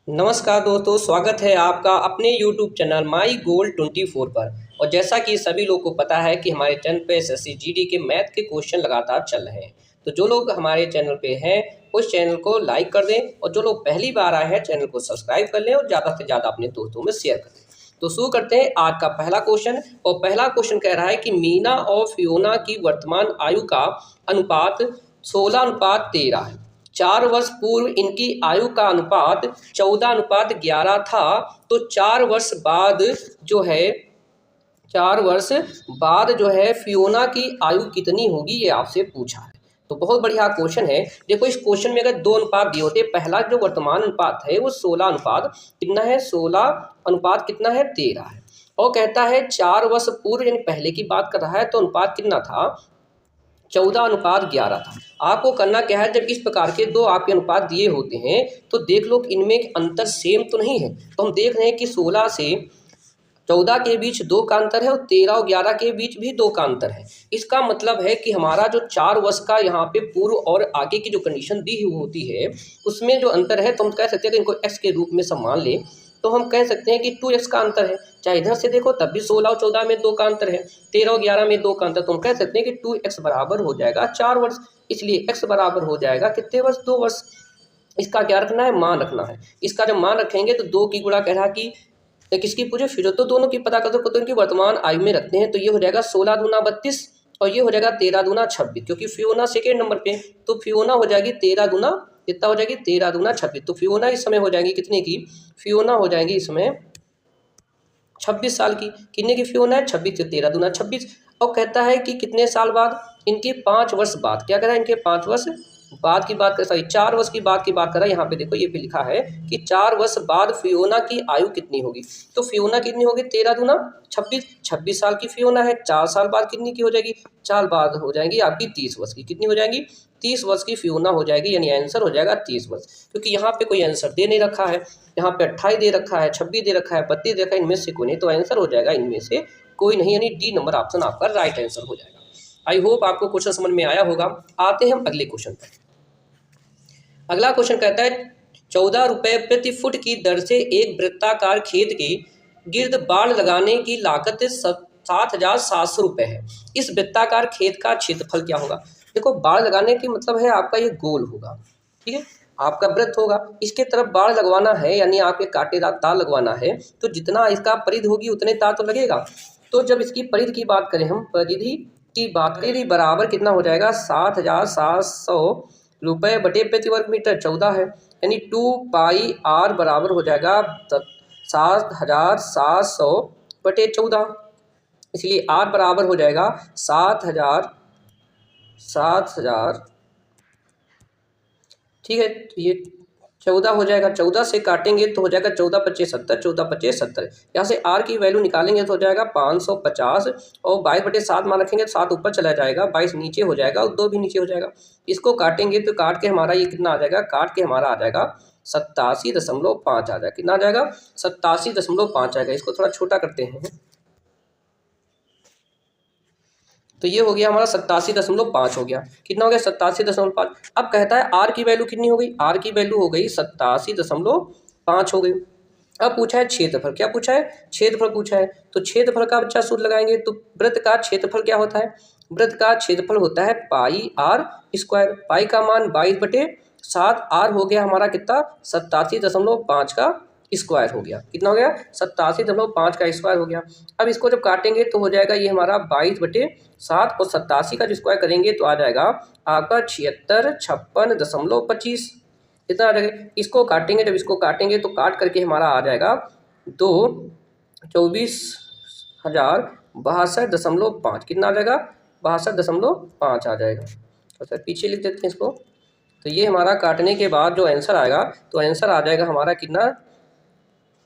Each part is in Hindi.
नमस्कार दोस्तों, स्वागत है आपका अपने YouTube चैनल माई गोल्ड 24 पर। और जैसा कि सभी लोग को पता है कि हमारे चैनल पे एसएससी जीडी के मैथ के क्वेश्चन लगातार चल रहे हैं। तो जो लोग हमारे चैनल पे हैं उस चैनल को लाइक कर दें, और जो लोग पहली बार आए हैं चैनल को सब्सक्राइब कर लें और ज़्यादा से ज़्यादा अपने दोस्तों में शेयर कर दें। तो शुरू करते हैं आज का पहला क्वेश्चन। और पहला क्वेश्चन कह रहा है कि मीना और फियोना की वर्तमान आयु का अनुपात 16:13 है। 4 वर्ष पूर्व इनकी आयु का अनुपात 14:11 था। तो 4 वर्ष बाद जो है 4 वर्ष बाद जो है फियोना की आयु कितनी होगी, ये आपसे पूछा है। तो बहुत बढ़िया क्वेश्चन है। देखो, इस क्वेश्चन में अगर दो अनुपात दिए होते, पहला जो वर्तमान अनुपात है वो 16 अनुपात कितना है, 16 अनुपात कितना है, 13 है। और कहता है 4 वर्ष पूर्व, यानी पहले की बात कर रहा है, तो अनुपात कितना था, 14:11 था। आपको करना क्या है, जब इस प्रकार के दो आपके अनुपात दिए होते हैं तो देख लो कि इनमें अंतर सेम तो नहीं है। तो हम देख रहे हैं कि 16 से 14 के बीच 2 का अंतर है और 13 और 11 के बीच भी 2 का अंतर है। इसका मतलब है कि हमारा जो 4 वर्ष का यहाँ पे पूर्व और आगे की जो कंडीशन दी हुई होती है उसमें जो अंतर है, तो हम कह सकते हैं कि इनको x के रूप में सब मान ले, तो हम कह सकते हैं कि 2x का अंतर है। चाहे इधर से देखो तब भी 16 और 14 में 2 का अंतर है, 13 और 11 में 2 का अंतर, तो हम कह सकते हैं कि 2x बराबर हो जाएगा 4 वर्ष। इसलिए x बराबर हो जाएगा कितने वर्ष, 2 वर्ष। इसका क्या रखना है, मान रखना है। इसका जब मान रखेंगे तो 2 की गुणा कह रहा कि किसकी पूछे, फिर तो दोनों की पता कर तो इनकी वर्तमान आयु में रखते हैं। तो ये हो जाएगा 16 दूना 32 और ये हो जाएगा 13 दूना 26, क्योंकि फियोना सेकेंड नंबर पे, तो फियोना हो जाएगी 13 दूना कितना हो जाएगी, 13 दूना 26। तो फियोना इस समय हो जाएगी कितने की, फियोना हो जाएगी इस समय 26 साल की। कितने की फियोना है, 26 से 13 दूना 26। और कहता है कि कितने साल बाद, इनके 5 वर्ष बाद, क्या कह रहा है, इनके 5 वर्ष बाद की बात कर, सॉरी 4 वर्ष की बात कर रहा है। यहाँ पे देखो ये पे लिखा है कि 4 वर्ष बाद फियोना की आयु कितनी होगी। तो फियोना कितनी होगी, 13 दूना 26, 26 साल की फियोना है। 4 साल बाद कितनी की हो जाएगी, 4 बाद हो जाएगी आपकी 30 वर्ष की। कितनी हो जाएगी, 30 वर्ष की फियोना हो जाएगी, यानी आंसर हो जाएगा 30 वर्ष। क्योंकि यहाँ पे कोई आंसर दे नहीं रखा है, यहाँ पे 28 दे रखा है, 26 दे रखा है, 32 दे रखा है, इनमें से कोई नहीं, तो आंसर हो जाएगा इनमें से कोई नहीं, यानी डी नंबर ऑप्शन आपका राइट आंसर हो जाएगा। आई होप आपको क्वेश्चन समझ में आया होगा। आते हैं हम अगले क्वेश्चन पर। अगला क्वेश्चन कहता है 14 रुपये प्रति फुट की दर से एक वृत्ताकार खेत के गिर्द बाड़ लगाने की लागत 7,700 रुपये है। इस वृत्ताकार खेत का क्षेत्रफल क्या होगा। देखो, बाड़ लगाने की मतलब है आपका ये गोल होगा, ठीक है, आपका वृत्त होगा, इसके तरफ बाड़ लगवाना है, यानी आपके कांटेदार तार लगवाना है, तो जितना इसका परिधि होगी उतने तार तो लगेगा। तो जब इसकी परिधि की बात करें, हम परिधि की बात करें, बराबर कितना हो जाएगा, 7,700 रुपये बटे प्रति वर्ग मीटर 14 है, यानी 2πr बराबर हो जाएगा 7,700 बटे 14। इसलिए r बराबर हो जाएगा 7,000, ठीक है। तो ये 14 हो जाएगा, 14 से काटेंगे तो हो जाएगा 14 पच्चीस 70, 14 पच्चीस 70। यहाँ से r की वैल्यू निकालेंगे तो हो जाएगा 550, और 22/7 मान रखेंगे तो 7 ऊपर चला जाएगा, 22 नीचे हो जाएगा और 2 भी नीचे हो जाएगा। इसको काटेंगे तो काट के हमारा ये कितना आ जाएगा, काट के हमारा आ जाएगा 87.5 आ जाएगा। कितना आ जाएगा, 87.5 आएगा। इसको थोड़ा छोटा करते हैं, तो ये हो गया हमारा 87.5 हो गया। कितना हो गया, 87.5। अब कहता है आर की वैल्यू कितनी हो गई, आर की वैल्यू हो गई 87.5 हो गई। अब पूछा है क्षेत्रफल, क्या पूछा है, क्षेत्रफल पूछा है। तो क्षेत्रफल का बच्चा सूत्र लगाएंगे, तो वृत्त का क्षेत्रफल क्या होता है, वृत्त का क्षेत्रफल होता है पाई आर स्क्वायर। पाई का मान 22/7, आर हो गया हमारा कितना, 87.5 का स्क्वायर हो गया। कितना हो गया, 87.5 का स्क्वायर हो गया। अब इसको जब काटेंगे तो हो जाएगा ये हमारा 22/7, और 87 का जो स्क्वायर करेंगे तो आ जाएगा आपका 7656.25। इतना आ जाएगा। इसको काटेंगे, जब इसको काटेंगे तो काट करके हमारा आ जाएगा 24,062.5। कितना आ जाएगा, 62.5 आ जाएगा। तो सर पीछे लिख देते हैं इसको। तो ये हमारा काटने के बाद जो आंसर आएगा, तो आंसर आ जाएगा हमारा कितना,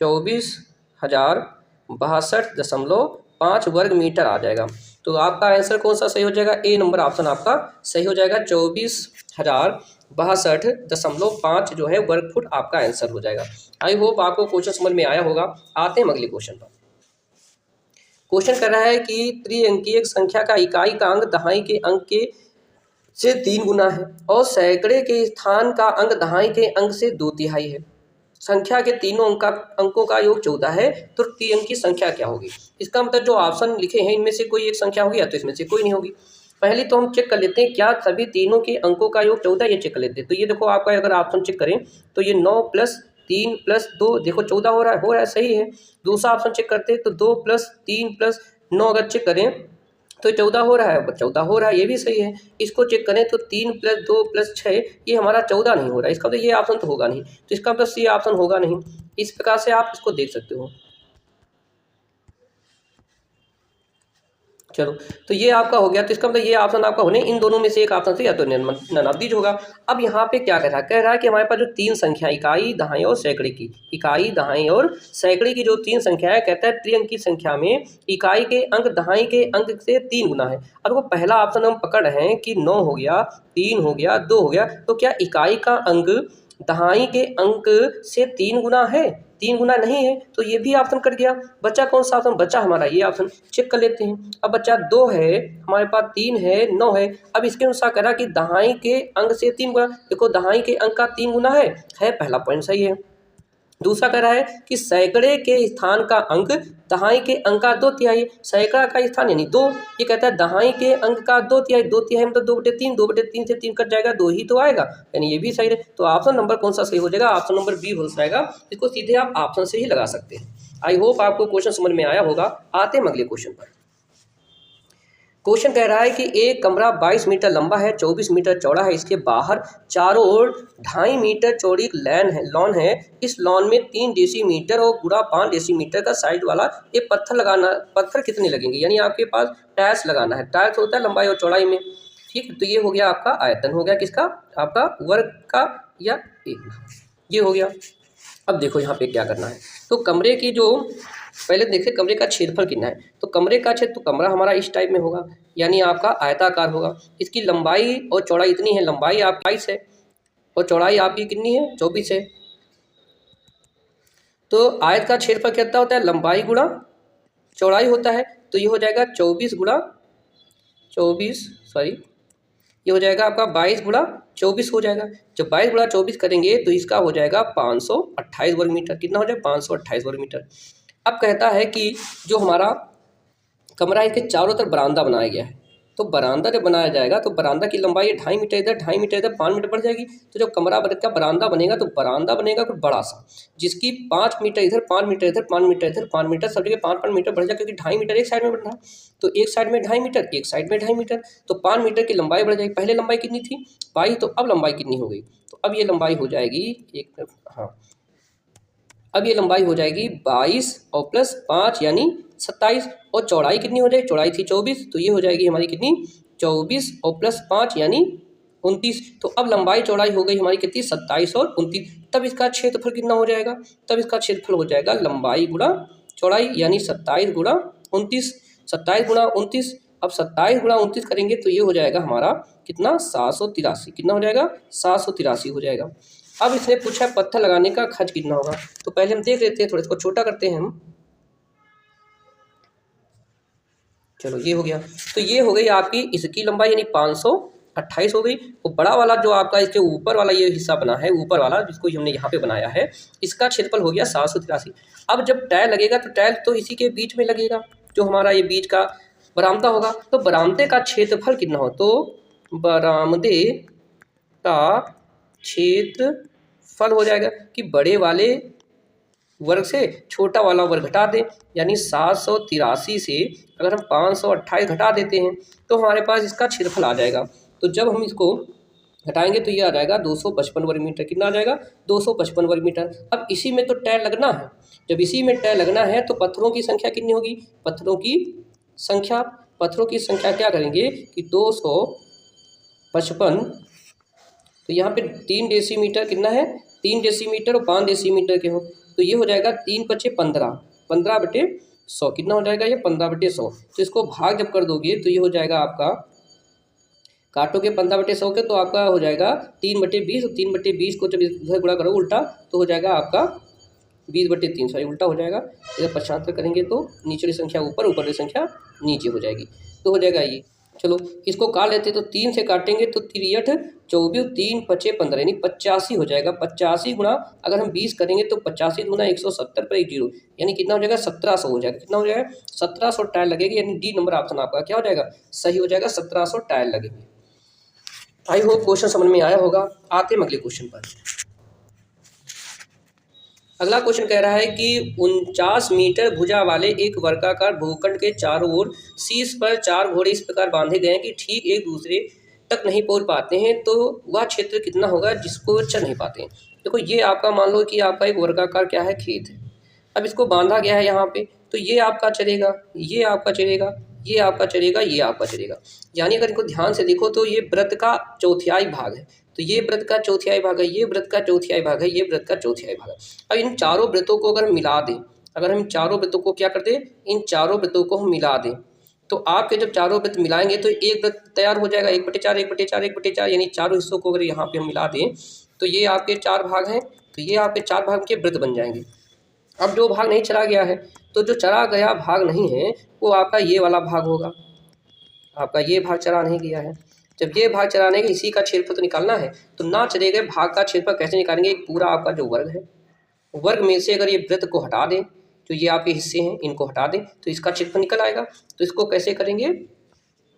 24,062.5 वर्ग मीटर आ जाएगा। तो आपका आंसर कौन सा सही हो जाएगा, ए नंबर ऑप्शन आपका सही हो जाएगा। 24,062.5 जो है वर्ग फुट आपका आंसर हो जाएगा। आई होप आपको क्वेश्चन समझ में आया होगा। आते हैं अगले क्वेश्चन पर। क्वेश्चन कर रहा है कि त्रिअंकीय संख्या का इकाई का अंक दहाई के अंक के से 3 गुना है और सैकड़े के स्थान का अंक दहाई के अंक से 2/3 है। संख्या के तीनों अंकों का योग 14 है तो त्रिअंकी संख्या क्या होगी। इसका मतलब जो ऑप्शन लिखे हैं इनमें से कोई एक संख्या होगी या तो इसमें से कोई नहीं होगी। पहले तो हम चेक कर लेते हैं क्या सभी तीनों के अंकों का योग 14, ये चेक कर लेते हैं। तो ये देखो आपका अगर ऑप्शन चेक करें तो ये 9 + 3 + 2 देखो 14 हो रहा है सही है। दूसरा ऑप्शन चेक करते हैं तो 2 + 3 + 9 अगर चेक करें तो 14 हो रहा है, 14 हो रहा है, ये भी सही है। इसको चेक करें तो 3 + 2 + 6 ये हमारा 14 नहीं हो रहा है। इसका मतलब ये ऑप्शन तो होगा नहीं, तो इसका मतलब सी ऑप्शन होगा नहीं। इस प्रकार से आप इसको देख सकते हो। चलो तो ये आपका हो गया, तो इसका मतलब ये ऑप्शन आपका होने इन दोनों में से एक ऑप्शन से या तो नन ऑफ दीज होगा। अब यहाँ पे क्या कह रहा है कि हमारे पास जो तीन संख्या इकाई, दहाई और सैकड़े की, इकाई, दहाई और सैकड़े की जो तीन संख्या है, कहता है त्रिअंकी संख्या में इकाई के अंक दहाई के अंक से 3 गुना है। अब वो पहला ऑप्शन हम पकड़ रहे हैं कि 9 हो गया, 3 हो गया, 2 हो गया, तो क्या इकाई का अंक दहाई के अंक से 3 गुना है? 3 गुना नहीं है, तो ये भी ऑप्शन कट गया। बचा कौन सा ऑप्शन? बचा हमारा ये ऑप्शन। चेक कर लेते हैं। अब बचा 2 है, हमारे पास 3 है, 9 है। अब इसके अनुसार कह रहा कि दहाई के अंक से 3 गुना, देखो दहाई के अंक का 3 गुना है, पहला पॉइंट सही है। दूसरा कह रहा है कि सैकड़े के स्थान का अंक दहाई के अंक का 2/3, सैकड़ा का स्थान यानी 2। ये कहता है दहाई के अंक का 2/3, 2/3 मतलब 2/3, 2/3 से 3 कट जाएगा, 2 ही तो आएगा, यानी ये भी सही है। तो ऑप्शन नंबर कौन सा सही हो जाएगा? ऑप्शन नंबर बी हो जाएगा। इसको सीधे आप ऑप्शन से ही लगा सकते हैं। आई होप आपको क्वेश्चन समझ में आया होगा। आते हैं अगले क्वेश्चन पर। क्वेश्चन कह रहा है कि एक कमरा 22 मीटर लंबा है, 24 मीटर चौड़ा है। इसके बाहर चारों ओर 2.5 मीटर चौड़ी लॉन है। इस लॉन में 3 डेसीमीटर और गुणा 5 डेसीमीटर का साइड वाला ये पत्थर कितने लगेंगे? यानी आपके पास टाइल्स लगाना है। टाइल्स होता है लंबाई और चौड़ाई में, ठीक है। तो ये हो गया आपका आयतन, हो गया किसका? आपका वर्ग का या एक, ये हो गया। अब देखो यहाँ पे क्या करना है। तो कमरे की जो पहले देखिए कमरे का क्षेत्रफल कितना है। तो कमरे का क्षेत्र, तो कमरा हमारा इस टाइप में होगा, यानी आपका आयताकार होगा। इसकी लंबाई और चौड़ाई इतनी है, लंबाई आपकी 22 है और चौड़ाई आपकी कितनी है? 24 है। तो आयत का क्षेत्रफल कितना होता है? लंबाई गुणा चौड़ाई होता है। तो ये हो जाएगा 24 गुणा 24, सॉरी ये हो जाएगा आपका 22 गुणा 24 हो जाएगा। जब 22 गुणा 24 करेंगे तो इसका हो जाएगा 528 वर्ग मीटर। कितना हो जाएगा? 528 वर्ग मीटर। अब कहता है कि जो हमारा कमरा है, इसके चारों तरफ बरामदा बनाया गया है। तो बरामदा जब बनाया जाएगा तो बरामदा की लंबाई 2.5 मीटर इधर, 2.5 मीटर इधर, 5 मीटर बढ़ जाएगी। तो जब कमरा का बरामदा बनेगा तो बरामदा बनेगा कुछ बड़ा सा, जिसकी 5 मीटर इधर, 5 मीटर इधर, 5 मीटर इधर, 5 मीटर, सब जगह 5-5 मीटर बढ़ जाएगा, क्योंकि 2.5 मीटर एक साइड में बढ़ रहा है। तो एक साइड में 2.5 मीटर, एक साइड में 2.5 मीटर, तो 5 मीटर की लंबाई बढ़ जाएगी। पहले लंबाई कितनी थी? 22, तो अब लंबाई कितनी हो गई? तो अब ये लंबाई हो जाएगी अब ये लंबाई हो जाएगी 22 और प्लस 5 यानी 27। और चौड़ाई कितनी हो जाएगी? चौड़ाई थी 24, तो ये हो जाएगी हमारी कितनी? 24 और प्लस 5 यानी 29। तो अब लंबाई चौड़ाई हो गई हमारी कितनी? 27 और 29। तब इसका क्षेत्रफल कितना हो जाएगा? तब इसका क्षेत्रफल हो जाएगा लंबाई गुणा चौड़ाई, यानी 27 गुणा 29। 27 गुणा 29, अब 27 गुणा 29 करेंगे तो ये हो जाएगा हमारा कितना? 783। कितना हो जाएगा? 783 हो जाएगा। अब इसने पूछा पत्थर लगाने का खर्च कितना होगा। तो पहले हम देख लेते हैं, थोड़ा इसको छोटा करते हैं हम। चलो ये हो गया। तो ये हो गई आपकी इसकी लंबाई, यानी 528 हो गई। वो बड़ा वाला जो आपका इसके ऊपर वाला ये हिस्सा बना है, ऊपर वाला जिसको हमने यहाँ पे बनाया है, इसका क्षेत्रफल हो गया 783। अब जब टाइल लगेगा तो टाइल तो इसी के बीच में लगेगा, जो हमारा ये बीच का बरामदा होगा। तो बरामदे का क्षेत्रफल कितना हो? तो बरामदे का क्षेत्रफल हो जाएगा कि बड़े वाले वर्ग से छोटा वाला वर्ग घटा दें, यानी 783 से अगर हम 528 घटा देते हैं तो हमारे पास इसका क्षेत्रफल आ जाएगा। तो जब हम इसको घटाएंगे तो ये आ जाएगा 255 वर्ग मीटर। कितना आ जाएगा? 255 वर्ग मीटर। अब इसी में तो टाइल लगना है। जब इसी में टाइल लगना है तो पत्थरों की संख्या कितनी होगी? पत्थरों की संख्या क्या करेंगे कि 255, तो यहाँ पे 3 डेसीमीटर कितना है? 3 डेसीमीटर और 5 डेसीमीटर के हो, तो ये हो जाएगा 3 × 5 = 15, 15/100। कितना हो जाएगा? ये 15/100। तो इसको भाग जब कर दोगे तो ये हो जाएगा आपका, काटोगे 15/100 के तो आपका हो जाएगा 3/20। 3/20 को जब इधर गुणा करो उल्टा तो हो जाएगा आपका 20/3, सॉरी उल्टा हो जाएगा। इधर 75 करेंगे तो नीचे की संख्या ऊपर, ऊपर की संख्या नीचे हो जाएगी, तो हो जाएगा ये। चलो इसको काट लेते, तो 3 से काटेंगे तो 3 × 8 = 24, 3 × 5 = 15 यानी 85 हो जाएगा। 85 गुणा अगर हम 20 करेंगे तो 85 गुणा 170 पर एक जीरो यानी कितना हो जाएगा 1700 हो जाएगा। कितना हो जाएगा 1700 टाइल लगेगी, यानी डी नंबर ऑप्शन आपका क्या हो जाएगा सही हो जाएगा, 1700 टाइल लगेंगे। आई होप क्वेश्चन समझ में आया होगा। आते हैं अगले क्वेश्चन पर। अगला क्वेश्चन कह रहा है कि 49 मीटर भुजा वाले एक वर्गाकार भूखंड के चारों ओर शीर्ष पर 4 घोड़े इस प्रकार बांधे गए हैं कि ठीक एक दूसरे तक नहीं पहुंच पाते हैं, तो वह क्षेत्र कितना होगा जिसको चल नहीं पाते हैं। देखो ये आपका मान लो कि आपका एक वर्गाकार क्या है खेत है, अब इसको बांधा गया है यहाँ पे, तो ये आपका चलेगा, ये आपका चलेगा, ये आपका चलेगा, ये आपका चलेगा। यानी अगर इनको ध्यान से देखो तो ये व्रत का चौथाई भाग है, तो ये व्रत का चौथाई भाग है, ये व्रत का चौथाई भाग है, ये व्रत का चौथाई भाग है। अब इन चारों व्रतों को अगर हम मिला दें, अगर हम चारों व्रतों को क्या कर दें, इन चारों व्रतों को हम मिला दें, तो आपके जब चारों व्रत मिलाएंगे तो एक व्रत तैयार हो जाएगा, 1/4 1/4 1/4 यानी चारों हिस्सों को अगर यहाँ पे हम मिला दें तो ये आपके 4 भाग हैं, तो ये आपके 4 भाग के व्रत बन जाएंगे। अब जो भाग नहीं चला गया है, तो जो चला गया भाग नहीं है वो आपका ये वाला भाग होगा, आपका ये भाग चला नहीं गया है। जब ये भाग चलाने के इसी का क्षेत्रफल तो निकालना है, तो ना चले गए भाग का क्षेत्रफल कैसे निकालेंगे, एक पूरा आपका जो वर्ग है, वर्ग में से अगर ये वृत्त को हटा दें, जो ये आपके हिस्से हैं इनको हटा दें तो इसका क्षेत्रफल निकल आएगा। तो इसको कैसे करेंगे,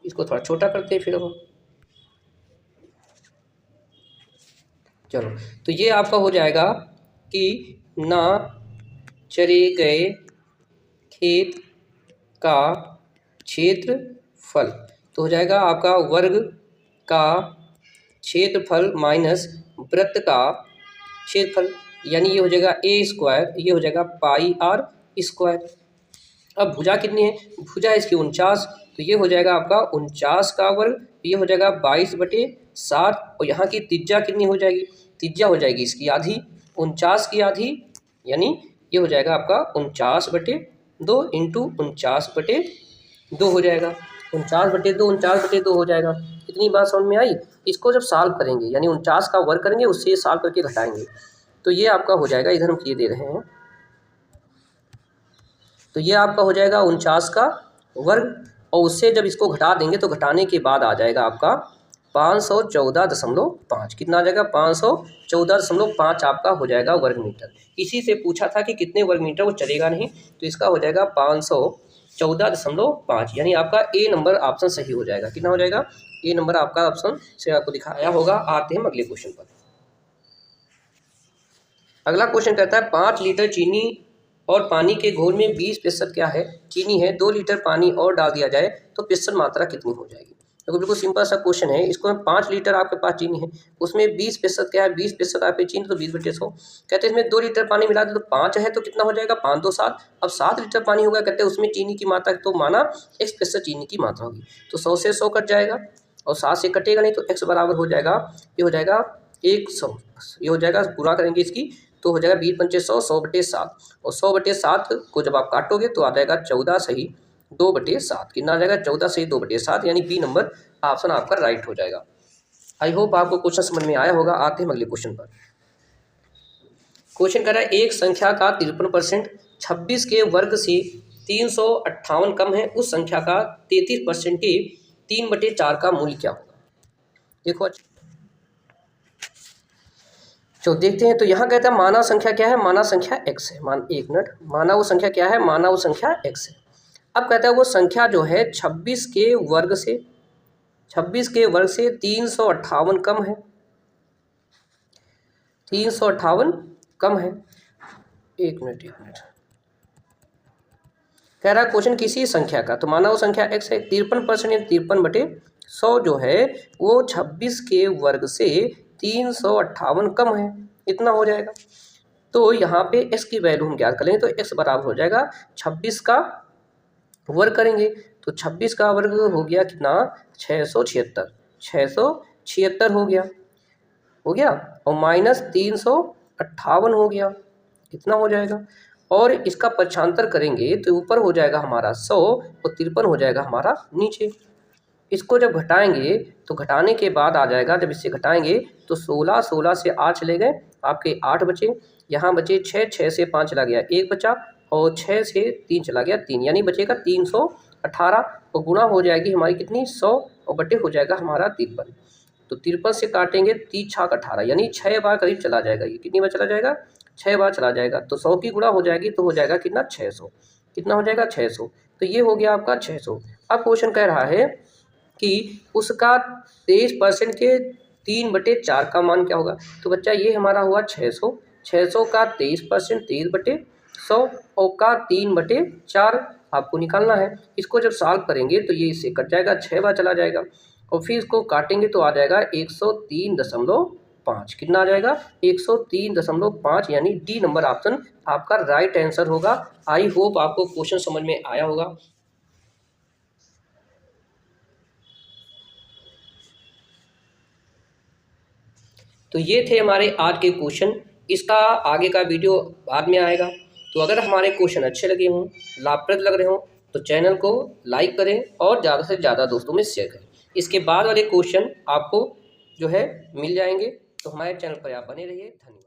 इसको थोड़ा छोटा करते हैं फिर हम, चलो तो ये आपका हो जाएगा कि ना चरे गए खेत का क्षेत्रफल, तो हो जाएगा आपका वर्ग का क्षेत्रफल माइनस वृत्त का क्षेत्रफल, यानी ये हो जाएगा a², ये हो जाएगा πr²। अब भुजा कितनी है, भुजा इसकी 49, तो ये हो जाएगा आपका 49 का वर्ग, ये हो जाएगा 22/7, और यहाँ की त्रिज्या कितनी हो जाएगी, त्रिज्या हो जाएगी इसकी आधी, 49 की आधी, यानी ये हो जाएगा आपका 49/2 इंटू 49/2 हो जाएगा, 49/2 49/2 हो जाएगा। इतनी बात समझ में आई। इसको जब सॉल्व करेंगे यानी 49 का वर्ग करेंगे, उससे सॉल्व करके घटाएंगे, तो ये आपका हो जाएगा, इधर हम ये दे रहे हैं, तो ये आपका हो जाएगा 49 का वर्ग, और उससे जब इसको घटा देंगे तो घटाने के बाद आ जाएगा आपका 514.5, कितना आ जाएगा 514.5 आपका हो जाएगा वर्ग मीटर। इसी से पूछा था कि कितने वर्ग मीटर, वो चलेगा नहीं, तो इसका हो जाएगा 514.5, यानी आपका ए नंबर ऑप्शन सही हो जाएगा। कितना हो जाएगा, ए नंबर आपका ऑप्शन से आपको दिखाया होगा। आते हैं अगले क्वेश्चन पर। अगला क्वेश्चन कहता है 5 लीटर चीनी और पानी के घोल में 20% क्या है, चीनी है, 2 लीटर पानी और डाल दिया जाए तो प्रतिशत मात्रा कितनी हो जाएगी। देखो बिल्कुल सिंपल सा क्वेश्चन है। इसको 5 लीटर आपके पास चीनी है, उसमें 20% क्या है, 20% आपकी चीनी, तो 20/100। कहते हैं इसमें 2 लीटर पानी मिला दे तो 5 है, तो कितना हो जाएगा 5 2 7। अब 7 लीटर पानी होगा, कहते हैं उसमें चीनी की मात्रा, तो माना x% चीनी की मात्रा होगी, तो 100 से 100 कट जाएगा और 7 से कटेगा नहीं, तो x बराबर हो जाएगा, ये हो जाएगा 100, ये हो जाएगा, पूरा करेंगे इसकी तो हो जाएगा 20 पंचे 100, 100/7, और 100/7 को जब आप काटोगे तो आ जाएगा 14 सही 2/7, कितना आ जाएगा 14 सही 2/7, यानी बी नंबर ऑप्शन आपका राइट हो जाएगा। आई होप आपको क्वेश्चन समझ में आया होगा। आते हैं अगले क्वेश्चन पर। क्वेश्चन कर रहा है एक संख्या का 53% 26 के वर्ग से 358 कम है, उस संख्या का 33% के 3/4 का मूल्य क्या होगा। देखो जो देखते हैं, तो यहाँ कहता है माना संख्या क्या है, माना संख्या x है, एक मिनट, माना वो संख्या क्या है, माना वो संख्या x है। अब कहता है वो संख्या जो है 26 के वर्ग से 358 कम है, 358 कम है। एक मिनट कह रहा है क्वेश्चन किसी संख्या का, तो माना वो संख्या x है, 53% या 53/100 जो है वो 26 के वर्ग से 358 कम है, इतना हो जाएगा। तो यहाँ पे x की वैल्यू हम ज्ञात करेंगे, तो x बराबर हो जाएगा 26 का वर्ग करेंगे, तो 26 का वर्ग हो गया कितना 676 हो गया और माइनस 358 हो गया, इतना हो जाएगा। और इसका पक्षांतर करेंगे तो ऊपर हो जाएगा हमारा 100 और 53 हो जाएगा हमारा नीचे। इसको जब घटाएंगे तो घटाने के बाद आ जाएगा, जब इससे घटाएंगे तो 16 से 8 चले गए, आपके 8 बचे, यहाँ बचे 6 से 5 चला गया 1 बचा, और 6 से 3 चला गया 3, यानी बचेगा 18 और गुणा हो जाएगी हमारी कितनी 100 और बटे हो जाएगा हमारा 53। तो 53 से काटेंगे 3 छाक 18 यानी 6 बार करीब चला जाएगा। ये कितनी बार चला जाएगा? 6 बार चला जाएगा। तो 100 की गुणा हो जाएगी तो हो जाएगा कितना 600। कितना हो जाएगा 600। तो ये हो गया आपका 600। अब क्वेश्चन कह रहा है कि उसका 23% के 3/4 का मान क्या होगा। तो बच्चा ये हमारा हुआ 600। 600 का 23% 23/100 और का 3/4 आपको निकालना है। इसको जब सॉल्व करेंगे तो ये इससे कट जाएगा, 6 बार चला जाएगा और फिर इसको काटेंगे तो आ जाएगा 103.5। कितना आ जाएगा? 103.5 यानी डी नंबर ऑप्शन आपका राइट आंसर होगा। आई होप आपको क्वेश्चन समझ में आया होगा। तो ये थे हमारे आज के क्वेश्चन। इसका आगे का वीडियो बाद में आएगा। तो अगर हमारे क्वेश्चन अच्छे लगे हों, लाभप्रद लग रहे हों तो चैनल को लाइक करें और ज़्यादा से ज़्यादा दोस्तों में शेयर करें। इसके बाद वाले क्वेश्चन आपको जो है मिल जाएंगे। तो हमारे चैनल पर आप बने रहिए। धन्यवाद।